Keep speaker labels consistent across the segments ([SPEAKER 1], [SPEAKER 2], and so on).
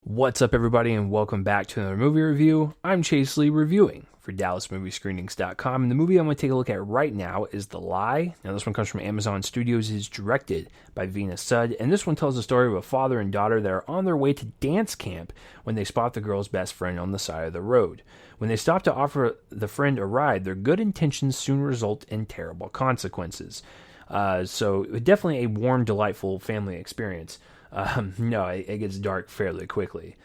[SPEAKER 1] What's up, everybody, and welcome back to another movie review. I'm Chase Lee, reviewing for DallasMovieScreenings.com, and the movie I'm going to take a look at right now is The Lie. Now, this one comes from Amazon Studios, is directed by Venus Sud, and this one tells the story of a father and daughter that are on their way to dance camp when they spot the girl's best friend on the side of the road. When they stop to offer the friend a ride, their good intentions soon result in terrible consequences. So definitely a warm, delightful family experience. No, it gets dark fairly quickly.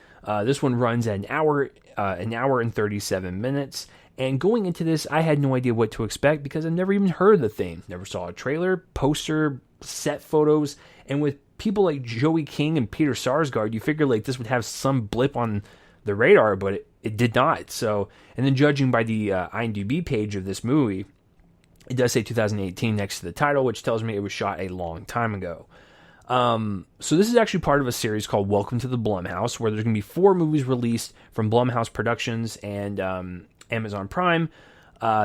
[SPEAKER 1] This one runs an hour and 37 minutes. And going into this, I had no idea what to expect because I've never even heard of the thing. Never saw a trailer, poster, set photos. And with people like Joey King and Peter Sarsgaard, you figure like this would have some blip on the radar, but it did not. So, and then judging by the IMDb page of this movie, it does say 2018 next to the title, which tells me it was shot a long time ago. So this is actually part of a series called Welcome to the Blumhouse, where there's going to be 4 movies released from Blumhouse Productions and Amazon Prime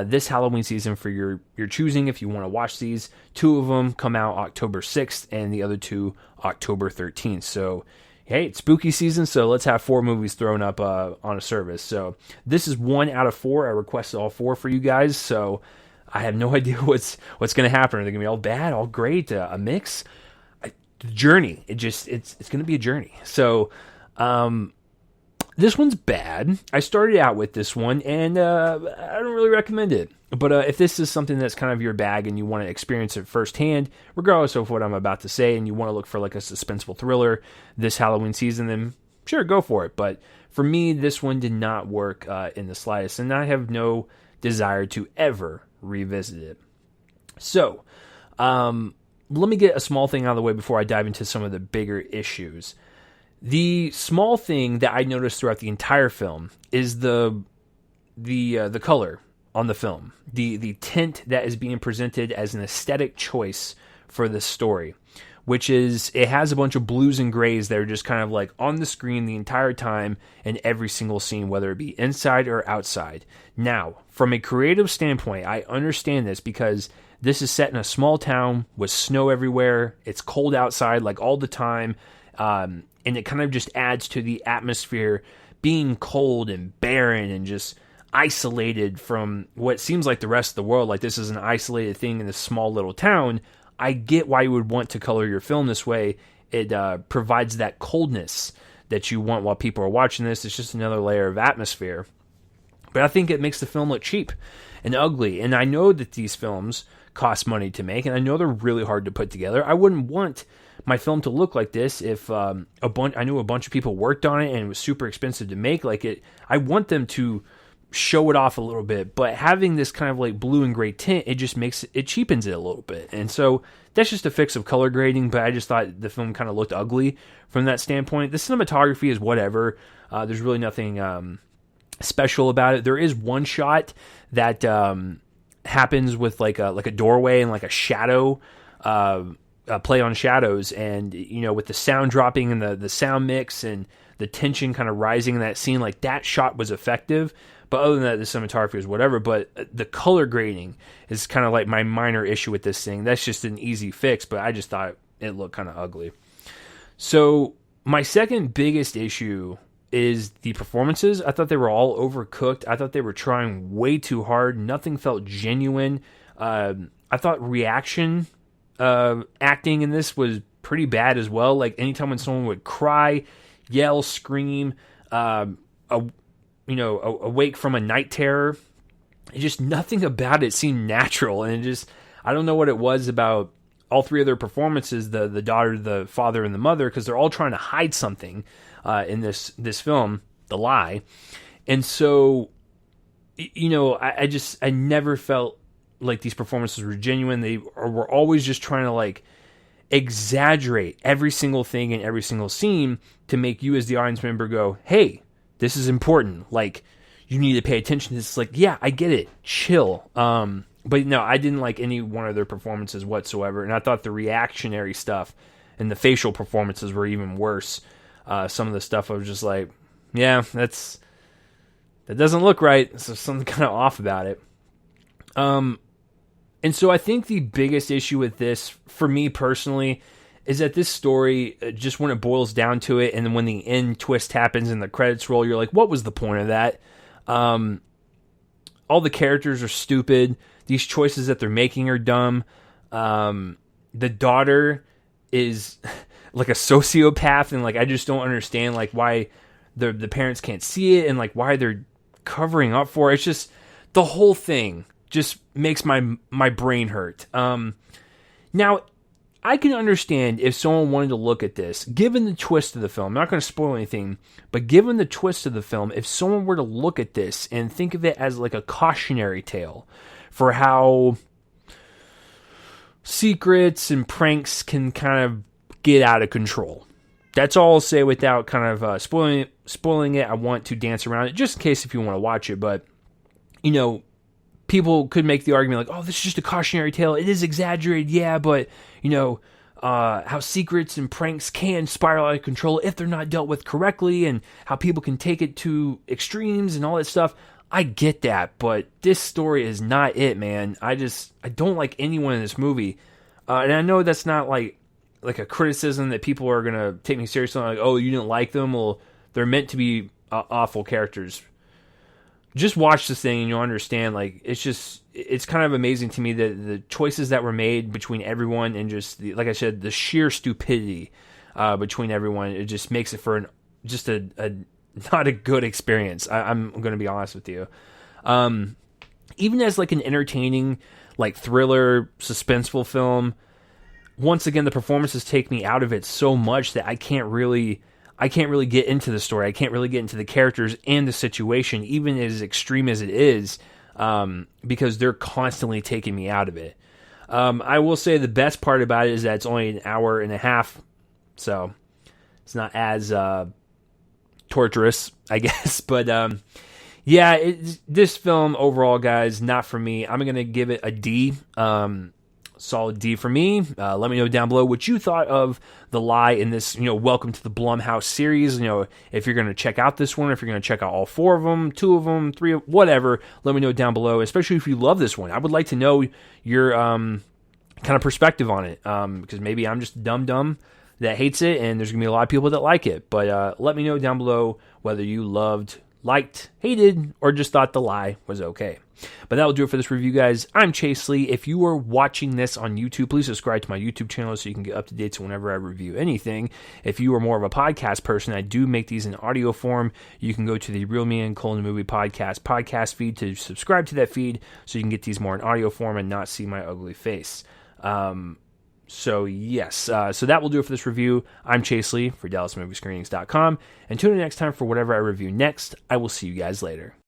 [SPEAKER 1] this Halloween season for your choosing if you want to watch these. 2 of them come out October 6th and the other 2 October 13th. So, hey, it's spooky season, so let's have 4 movies thrown up on a service. So this is 1 out of 4. I requested all 4 for you guys, so I have no idea what's going to happen. Are they going to be all bad, all great, a mix? The journey, it's going to be a journey. So, this one's bad. I started out with this one, and I don't really recommend it. But if this is something that's kind of your bag and you want to experience it firsthand, regardless of what I'm about to say, and you want to look for like a suspenseful thriller this Halloween season, then sure, go for it. But for me, this one did not work in the slightest, and I have no desire to ever revisit it. So, let me get a small thing out of the way before I dive into some of the bigger issues. The small thing that I noticed throughout the entire film is the color on the film, the tint that is being presented as an aesthetic choice for this story, which is it has a bunch of blues and grays that are just kind of like on the screen the entire time in every single scene, whether it be inside or outside. Now, from a creative standpoint, I understand this because this is set in a small town with snow everywhere. It's cold outside like all the time. And it kind of just adds to the atmosphere being cold and barren and just isolated from what seems like the rest of the world. Like this is an isolated thing in this small little town. I get why you would want to color your film this way. It provides that coldness that you want while people are watching this. It's just another layer of atmosphere. But I think it makes the film look cheap and ugly. And I know that these films cost money to make, and I know they're really hard to put together. I wouldn't want my film to look like this if I knew a bunch of people worked on it and it was super expensive to make. Like it, I want them to show it off a little bit, but having this kind of like blue and gray tint, it just makes it cheapens it a little bit. And so that's just a fix of color grading, but I just thought the film kind of looked ugly from that standpoint. The cinematography is whatever. There's really nothing special about it. There is one shot that happens with like a doorway and like a shadow play on shadows, and you know, with the sound dropping and the sound mix and the tension kind of rising in that scene, like that shot was effective. But other than that, the cinematography is whatever. But the color grading is kind of like my minor issue with this thing. That's just an easy fix, but I just thought it looked kind of ugly. So my second biggest issue is the performances. I thought they were all overcooked. I thought they were trying way too hard. Nothing felt genuine. I thought reaction acting in this was pretty bad as well. Like anytime when someone would cry, yell, scream, awake from a night terror, just nothing about it seemed natural. And it just, I don't know what it was about all 3 of their performances, the daughter, the father, and the mother, because they're all trying to hide something in this film, The Lie. And so, you know, I never felt like these performances were genuine. They were always just trying to like exaggerate every single thing in every single scene to make you as the audience member go, hey, this is important. Like, you need to pay attention to this. Like, yeah, I get it. Chill. But no, I didn't like any one of their performances whatsoever. And I thought the reactionary stuff and the facial performances were even worse. Some of the stuff I was just like, yeah, that doesn't look right. So something kind of off about it. And so I think the biggest issue with this, for me personally, is that this story, just when it boils down to it, and then when the end twist happens and the credits roll, you're like, what was the point of that? All the characters are stupid. These choices that they're making are dumb. The daughter is like a sociopath, and like I just don't understand like why the parents can't see it, and like why they're covering up for it. It's just the whole thing just makes my brain hurt. Now, I can understand if someone wanted to look at this, given the twist of the film. I'm not going to spoil anything, but given the twist of the film, if someone were to look at this and think of it as like a cautionary tale for how secrets and pranks can kind of get out of control. That's all I'll say without kind of spoiling it. I want to dance around it just in case if you want to watch it, but you know, people could make the argument like, oh, this is just a cautionary tale. It is exaggerated, yeah, but, you know, how secrets and pranks can spiral out of control if they're not dealt with correctly, and how people can take it to extremes and all that stuff. I get that, but this story is not it, man. I don't like anyone in this movie. And I know that's not like a criticism that people are going to take me seriously. Like, oh, you didn't like them? Well, they're meant to be awful characters. Just watch this thing and you'll understand. Like, it's kind of amazing to me that the choices that were made between everyone, and just like I said, the sheer stupidity between everyone. It just makes it for a not a good experience. I'm going to be honest with you. Even as like an entertaining, like thriller, suspenseful film, once again the performances take me out of it so much that I can't really get into the story. I can't really get into the characters and the situation, even as extreme as it is, because they're constantly taking me out of it. I will say the best part about it is that it's only an hour and a half, so it's not as torturous, I guess. But yeah, this film overall, guys, not for me. I'm going to give it a D. Solid D for me. Let me know down below what you thought of The Lie in this, welcome to the Blumhouse series. If you're going to check out this one, if you're going to check out all 4 of them, 2 of them, 3 of whatever, let me know down below, especially if you love this one. I would like to know your kind of perspective on it, because maybe I'm just dumb that hates it, and there's going to be a lot of people that like it. But let me know down below whether you loved, liked, hated, or just thought The Lie was okay. But that will do it for this review, guys. I'm Chase Lee. If you are watching this on YouTube, please subscribe to my YouTube channel so you can get up to date whenever I review anything. If you are more of a podcast person, I do make these in audio form. You can go to the Real Me and Cole in the Movie podcast feed to subscribe to that feed so you can get these more in audio form and not see my ugly face. So yes, so that will do it for this review. I'm Chase Lee for DallasMovieScreenings.com, and tune in next time for whatever I review next. I will see you guys later.